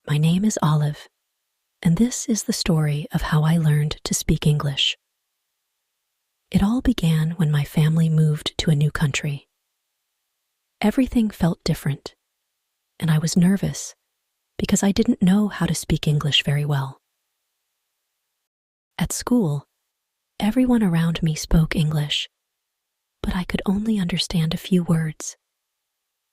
My name is Olive, and this is the story of how I learned to speak English. It all began when my family moved to a new country. Everything felt different, and I was nervous because I didn't know how to speak English very well. At school, everyone around me spoke English, but I could only understand a few words.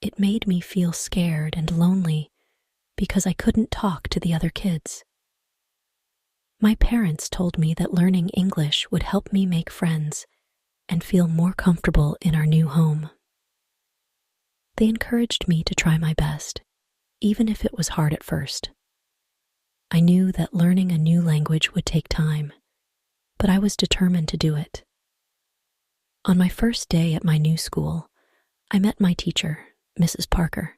It made me feel scared and lonely because I couldn't talk to the other kids. My parents told me that learning English would help me make friends and feel more comfortable in our new home. They encouraged me to try my best, even if it was hard at first. I knew that learning a new language would take time, but I was determined to do it. On my first day at my new school, I met my teacher, Mrs. Parker.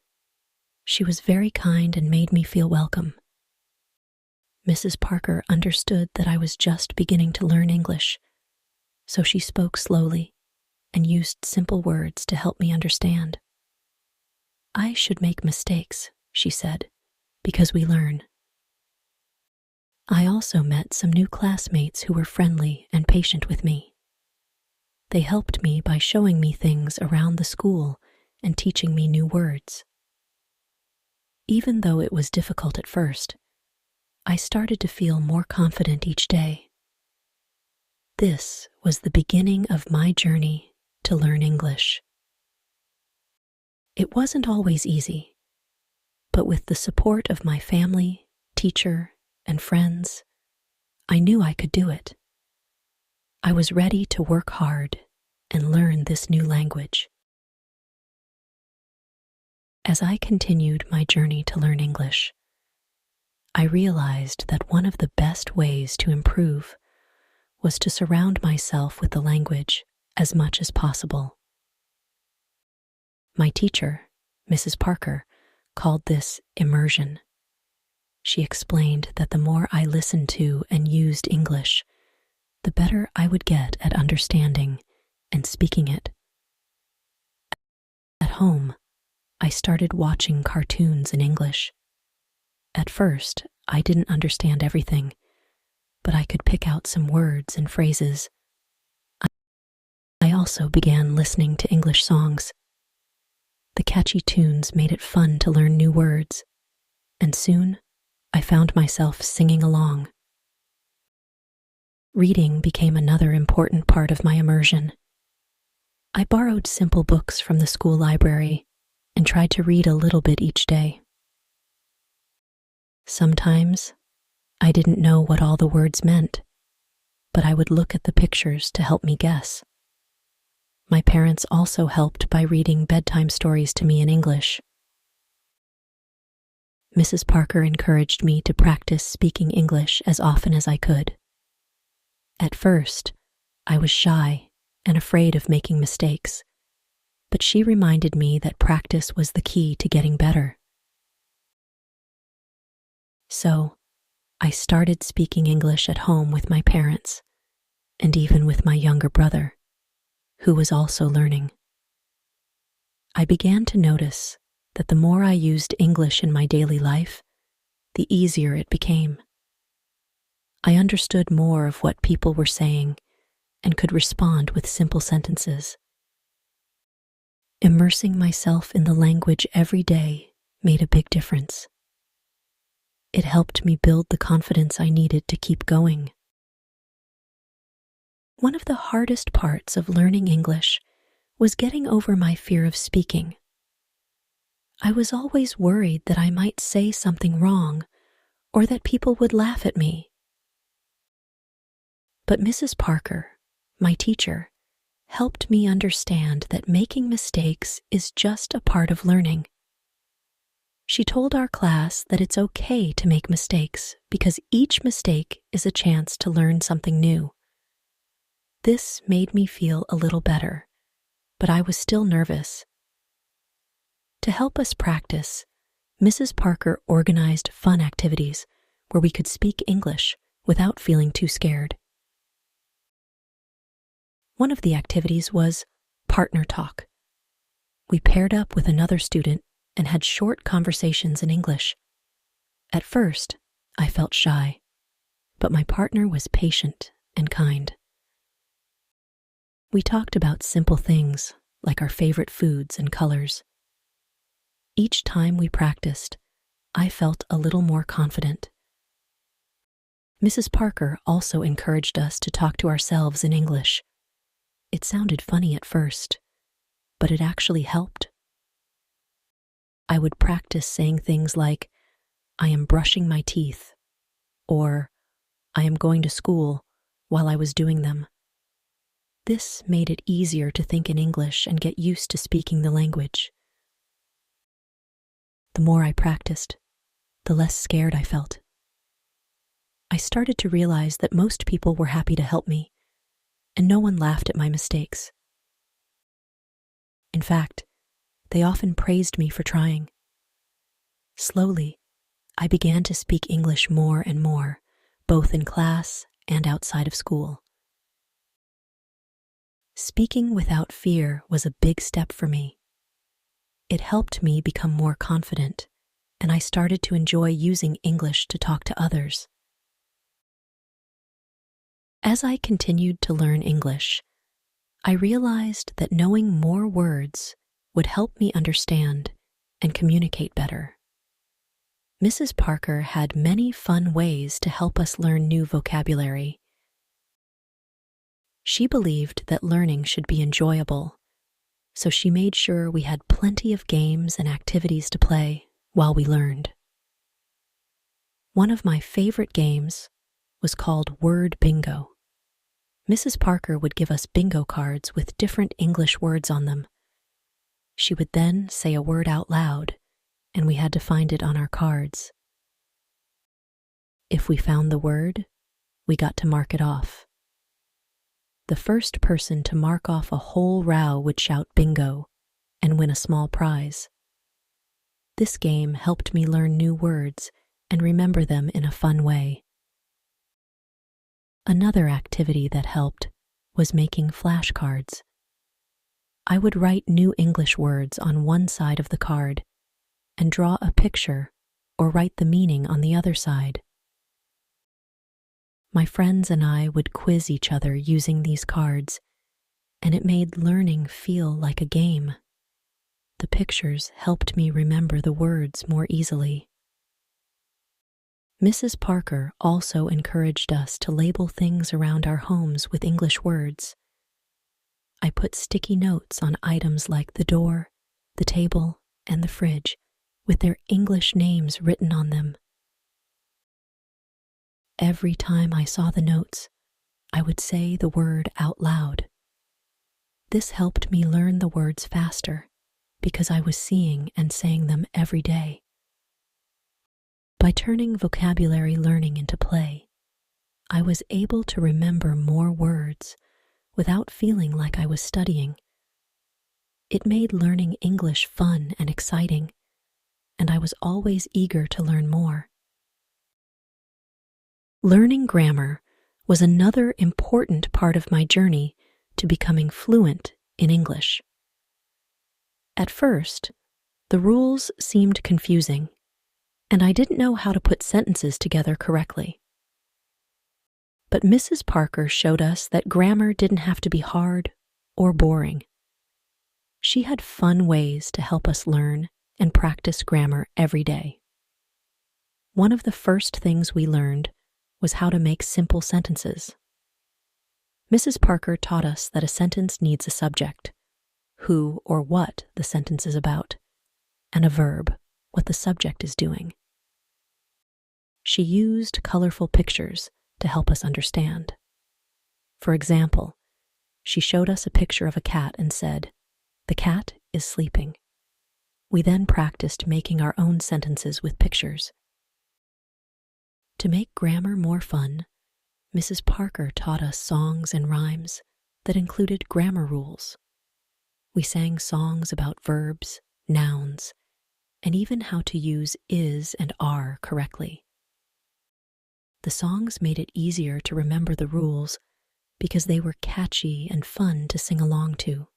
She was very kind and made me feel welcome. Mrs. Parker understood that I was just beginning to learn English, so she spoke slowly and used simple words to help me understand. I should make mistakes, she said, because we learn. I also met some new classmates who were friendly and patient with me. They helped me by showing me things around the school and teaching me new words. Even though it was difficult at first, I started to feel more confident each day. This was the beginning of my journey to learn English. It wasn't always easy, but with the support of my family, teacher, and friends, I knew I could do it. I was ready to work hard and learn this new language. As I continued my journey to learn English, I realized that one of the best ways to improve was to surround myself with the language as much as possible. My teacher, Mrs. Parker, called this immersion. She explained that the more I listened to and used English, the better I would get at understanding and speaking it. At home, I started watching cartoons in English. At first, I didn't understand everything, but I could pick out some words and phrases. I also began listening to English songs. The catchy tunes made it fun to learn new words, and soon I found myself singing along. Reading became another important part of my immersion. I borrowed simple books from the school library and tried to read a little bit each day. Sometimes I didn't know what all the words meant, but I would look at the pictures to help me guess. My parents also helped by reading bedtime stories to me in English. Mrs. Parker encouraged me to practice speaking English as often as I could. At first, I was shy and afraid of making mistakes, but she reminded me that practice was the key to getting better. So, I started speaking English at home with my parents, and even with my younger brother, who was also learning. I began to notice that the more I used English in my daily life, the easier it became. I understood more of what people were saying and could respond with simple sentences. Immersing myself in the language every day made a big difference. It helped me build the confidence I needed to keep going. One of the hardest parts of learning English was getting over my fear of speaking. I was always worried that I might say something wrong or that people would laugh at me. But Mrs. Parker, my teacher, helped me understand that making mistakes is just a part of learning. She told our class that it's okay to make mistakes because each mistake is a chance to learn something new. This made me feel a little better, but I was still nervous. To help us practice, Mrs. Parker organized fun activities where we could speak English without feeling too scared. One of the activities was partner talk. We paired up with another student and had short conversations in English. At first, I felt shy, but my partner was patient and kind. We talked about simple things like our favorite foods and colors. Each time we practiced, I felt a little more confident. Mrs. Parker also encouraged us to talk to ourselves in English. It sounded funny at first, but it actually helped. I would practice saying things like, "I am brushing my teeth," or "I am going to school," while I was doing them. This made it easier to think in English and get used to speaking the language. The more I practiced, the less scared I felt. I started to realize that most people were happy to help me, and no one laughed at my mistakes. In fact, they often praised me for trying. Slowly, I began to speak English more and more, both in class and outside of school. Speaking without fear was a big step for me. It helped me become more confident, and I started to enjoy using English to talk to others. As I continued to learn English, I realized that knowing more words would help me understand and communicate better. Mrs. Parker had many fun ways to help us learn new vocabulary. She believed that learning should be enjoyable, so she made sure we had plenty of games and activities to play while we learned. One of my favorite games was called Word Bingo. Mrs. Parker would give us bingo cards with different English words on them. She would then say a word out loud, and we had to find it on our cards. If we found the word, we got to mark it off. The first person to mark off a whole row would shout bingo and win a small prize. This game helped me learn new words and remember them in a fun way. Another activity that helped was making flashcards. I would write new English words on one side of the card and draw a picture or write the meaning on the other side. My friends and I would quiz each other using these cards, and it made learning feel like a game. The pictures helped me remember the words more easily. Mrs. Parker also encouraged us to label things around our homes with English words. I put sticky notes on items like the door, the table, and the fridge, with their English names written on them. Every time I saw the notes, I would say the word out loud. This helped me learn the words faster because I was seeing and saying them every day. By turning vocabulary learning into play, I was able to remember more words without feeling like I was studying. It made learning English fun and exciting, and I was always eager to learn more. Learning grammar was another important part of my journey to becoming fluent in English. At first, the rules seemed confusing, and I didn't know how to put sentences together correctly. But Mrs. Parker showed us that grammar didn't have to be hard or boring. She had fun ways to help us learn and practice grammar every day. One of the first things we learned was how to make simple sentences. Mrs. Parker taught us that a sentence needs a subject, who or what the sentence is about, and a verb, what the subject is doing. She used colorful pictures to help us understand. For example, she showed us a picture of a cat and said, "The cat is sleeping." We then practiced making our own sentences with pictures. To make grammar more fun, Mrs. Parker taught us songs and rhymes that included grammar rules. We sang songs about verbs, nouns, and even how to use is and are correctly. The songs made it easier to remember the rules because they were catchy and fun to sing along to.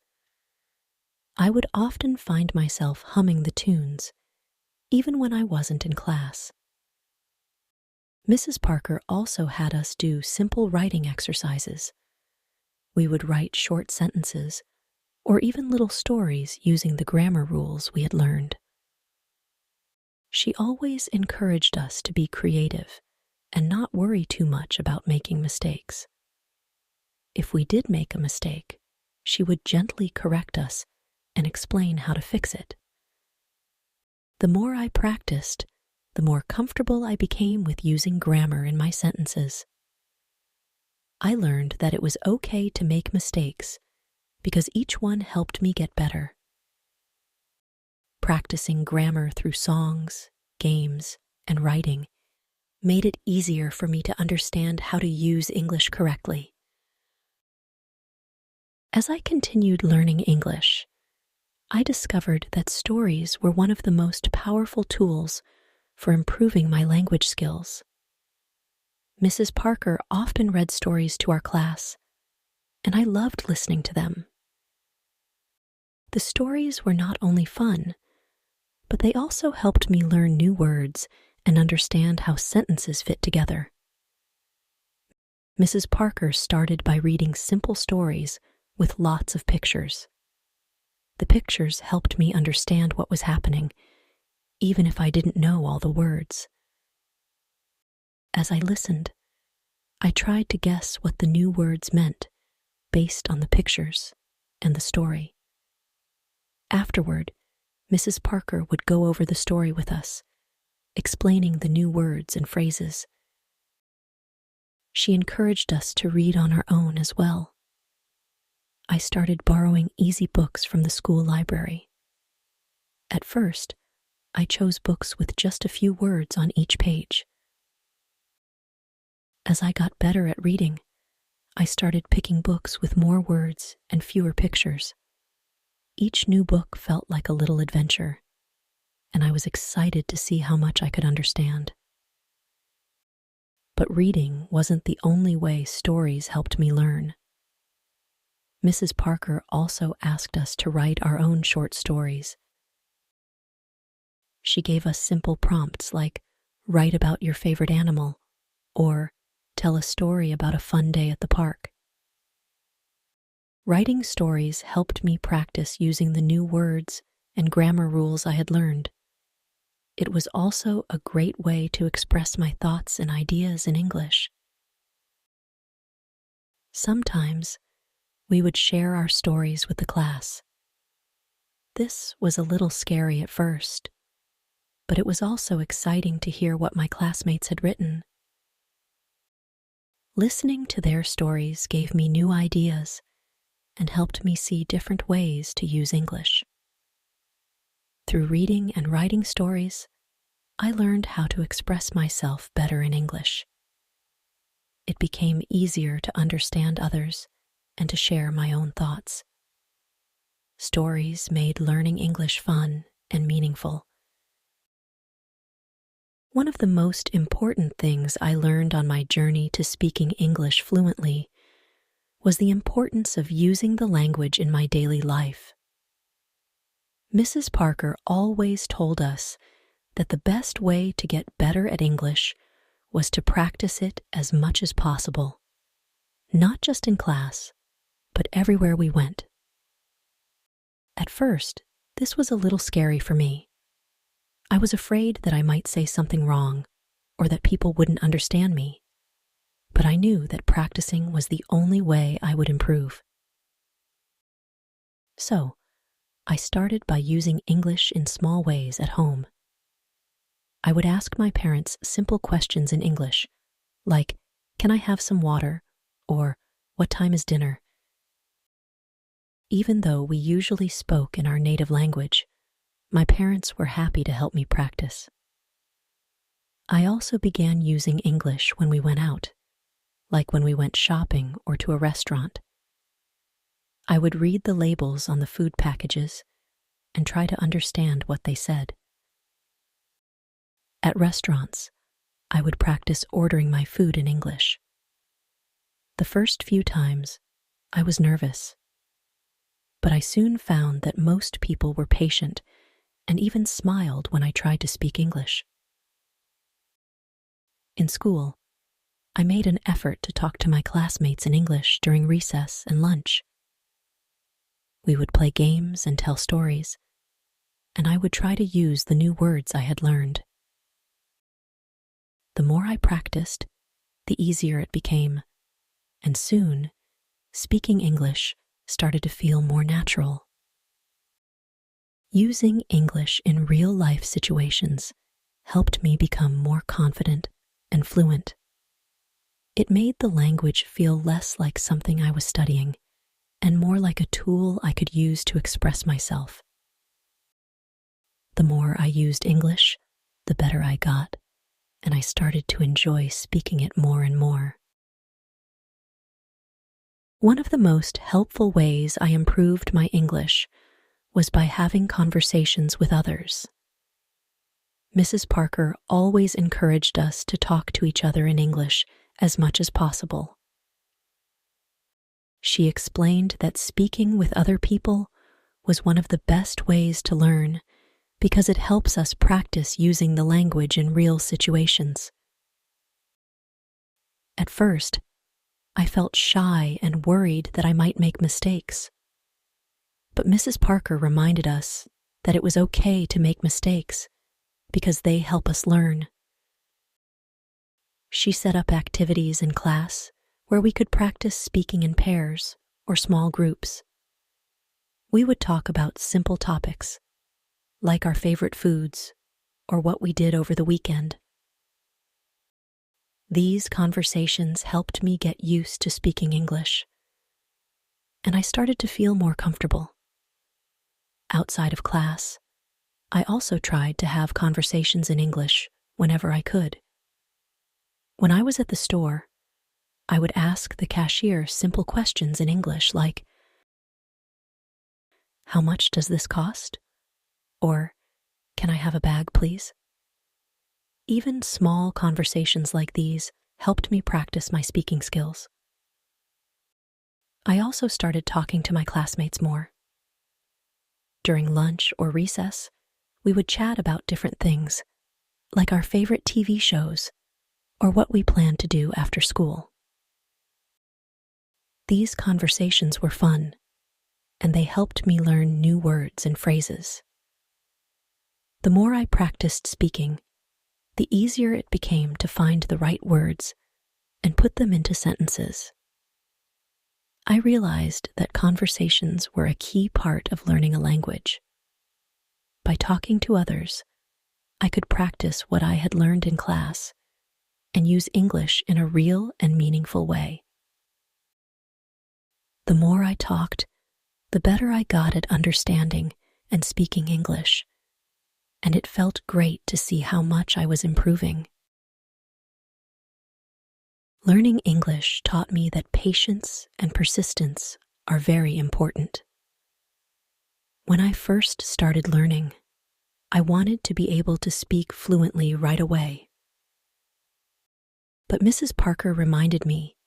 I would often find myself humming the tunes, even when I wasn't in class. Mrs. Parker also had us do simple writing exercises. We would write short sentences or even little stories using the grammar rules we had learned. She always encouraged us to be creative and not worry too much about making mistakes. If we did make a mistake, she would gently correct us and explain how to fix it. The more I practiced, the more comfortable I became with using grammar in my sentences. I learned that it was okay to make mistakes because each one helped me get better. Practicing grammar through songs, games, and writing made it easier for me to understand how to use English correctly. As I continued learning English, I discovered that stories were one of the most powerful tools for improving my language skills. Mrs. Parker often read stories to our class, and I loved listening to them. The stories were not only fun, but they also helped me learn new words and understand how sentences fit together. Mrs. Parker started by reading simple stories with lots of pictures. The pictures helped me understand what was happening, even if I didn't know all the words. As I listened, I tried to guess what the new words meant based on the pictures and the story. Afterward, Mrs. Parker would go over the story with us, explaining the new words and phrases. She encouraged us to read on our own as well. I started borrowing easy books from the school library. At first, I chose books with just a few words on each page. As I got better at reading, I started picking books with more words and fewer pictures. Each new book felt like a little adventure, and I was excited to see how much I could understand. But reading wasn't the only way stories helped me learn. Mrs. Parker also asked us to write our own short stories. She gave us simple prompts like, write about your favorite animal, or tell a story about a fun day at the park. Writing stories helped me practice using the new words and grammar rules I had learned. It was also a great way to express my thoughts and ideas in English. Sometimes, we would share our stories with the class. This was a little scary at first, but it was also exciting to hear what my classmates had written. Listening to their stories gave me new ideas and helped me see different ways to use English. Through reading and writing stories, I learned how to express myself better in English. It became easier to understand others and to share my own thoughts. Stories made learning English fun and meaningful. One of the most important things I learned on my journey to speaking English fluently was the importance of using the language in my daily life. Mrs. Parker always told us that the best way to get better at English was to practice it as much as possible, not just in class, but everywhere we went. At first, this was a little scary for me. I was afraid that I might say something wrong or that people wouldn't understand me, but I knew that practicing was the only way I would improve. So, I started by using English in small ways at home. I would ask my parents simple questions in English, like, "Can I have some water?" or "What time is dinner?" Even though we usually spoke in our native language, my parents were happy to help me practice. I also began using English when we went out, like when we went shopping or to a restaurant. I would read the labels on the food packages and try to understand what they said. At restaurants, I would practice ordering my food in English. The first few times, I was nervous, but I soon found that most people were patient and even smiled when I tried to speak English. In school, I made an effort to talk to my classmates in English during recess and lunch. We would play games and tell stories, and I would try to use the new words I had learned. The more I practiced, the easier it became, and soon, speaking English started to feel more natural. Using English in real-life situations helped me become more confident and fluent. It made the language feel less like something I was studying and more like a tool I could use to express myself. The more I used English, the better I got, and I started to enjoy speaking it more and more. One of the most helpful ways I improved my English was by having conversations with others. Mrs. Parker always encouraged us to talk to each other in English as much as possible. She explained that speaking with other people was one of the best ways to learn because it helps us practice using the language in real situations. At first, I felt shy and worried that I might make mistakes. But Mrs. Parker reminded us that it was okay to make mistakes because they help us learn. She set up activities in class where we could practice speaking in pairs or small groups. We would talk about simple topics, like our favorite foods or what we did over the weekend. These conversations helped me get used to speaking English, and I started to feel more comfortable. Outside of class, I also tried to have conversations in English whenever I could. When I was at the store, I would ask the cashier simple questions in English like, "How much does this cost?" Or, "Can I have a bag, please?" Even small conversations like these helped me practice my speaking skills. I also started talking to my classmates more. During lunch or recess, we would chat about different things, like our favorite TV shows or what we planned to do after school. These conversations were fun, and they helped me learn new words and phrases. The more I practiced speaking, the easier it became to find the right words and put them into sentences. I realized that conversations were a key part of learning a language. By talking to others, I could practice what I had learned in class and use English in a real and meaningful way. The more I talked, the better I got at understanding and speaking English, and it felt great to see how much I was improving. Learning English taught me that patience and persistence are very important. When I first started learning, I wanted to be able to speak fluently right away. But Mrs. Parker reminded me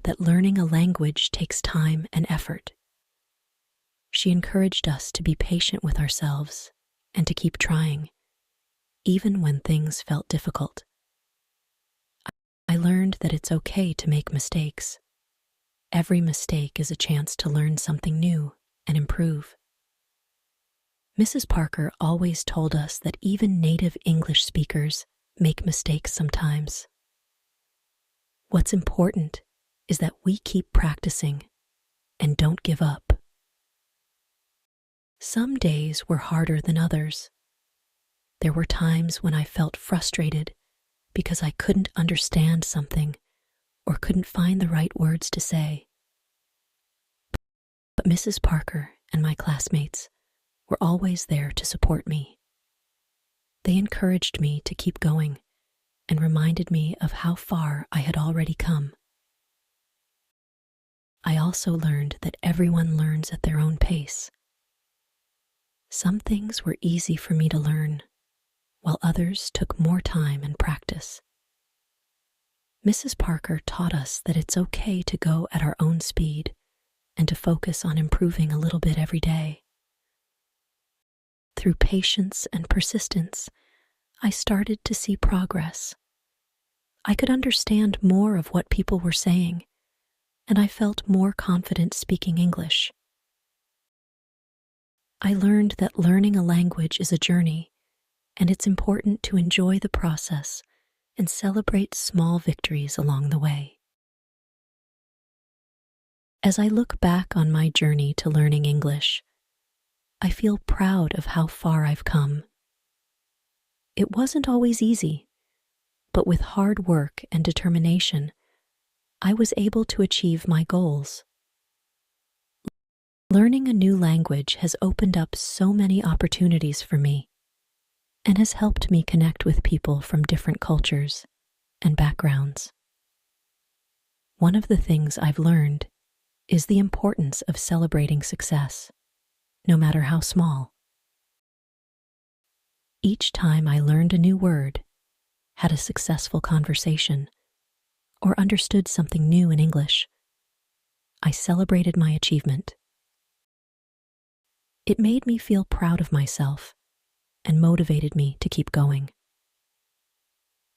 that learning a language takes time and effort. She encouraged us to be patient with ourselves and to keep trying, even when things felt difficult. I learned that it's okay to make mistakes. Every mistake is a chance to learn something new and improve. Mrs. Parker always told us that even native English speakers make mistakes sometimes. What's important is that we keep practicing and don't give up. Some days were harder than others. There were times when I felt frustrated because I couldn't understand something or couldn't find the right words to say. But Mrs. Parker and my classmates were always there to support me. They encouraged me to keep going and reminded me of how far I had already come. I also learned that everyone learns at their own pace. Some things were easy for me to learn, while others took more time and practice. Mrs. Parker taught us that it's okay to go at our own speed and to focus on improving a little bit every day. Through patience and persistence, I started to see progress. I could understand more of what people were saying, and I felt more confident speaking English. I learned that learning a language is a journey, and it's important to enjoy the process and celebrate small victories along the way. As I look back on my journey to learning English, I feel proud of how far I've come. It wasn't always easy, but with hard work and determination, I was able to achieve my goals. Learning a new language has opened up so many opportunities for me and has helped me connect with people from different cultures and backgrounds. One of the things I've learned is the importance of celebrating success, no matter how small. Each time I learned a new word, had a successful conversation, or understood something new in English, I celebrated my achievement. It made me feel proud of myself and motivated me to keep going.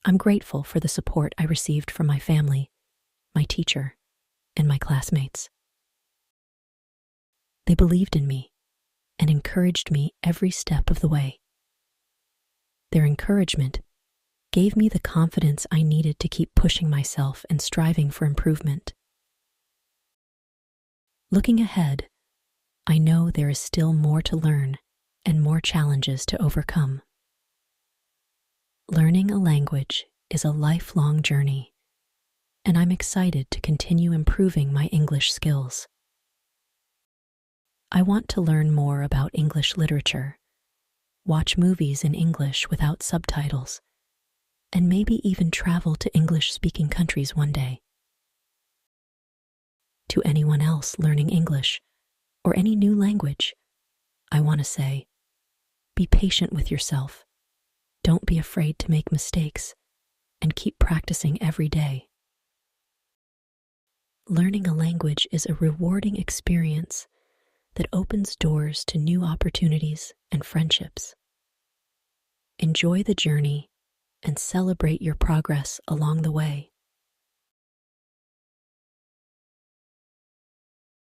I'm grateful for the support I received from my family, my teacher, and my classmates. They believed in me and encouraged me every step of the way. Their encouragement gave me the confidence I needed to keep pushing myself and striving for improvement. Looking ahead, I know there is still more to learn and more challenges to overcome. Learning a language is a lifelong journey, and I'm excited to continue improving my English skills. I want to learn more about English literature, watch movies in English without subtitles, and maybe even travel to English-speaking countries one day. To anyone else learning English or any new language, I want to say, be patient with yourself. Don't be afraid to make mistakes, and keep practicing every day. Learning a language is a rewarding experience that opens doors to new opportunities and friendships. Enjoy the journey and celebrate your progress along the way.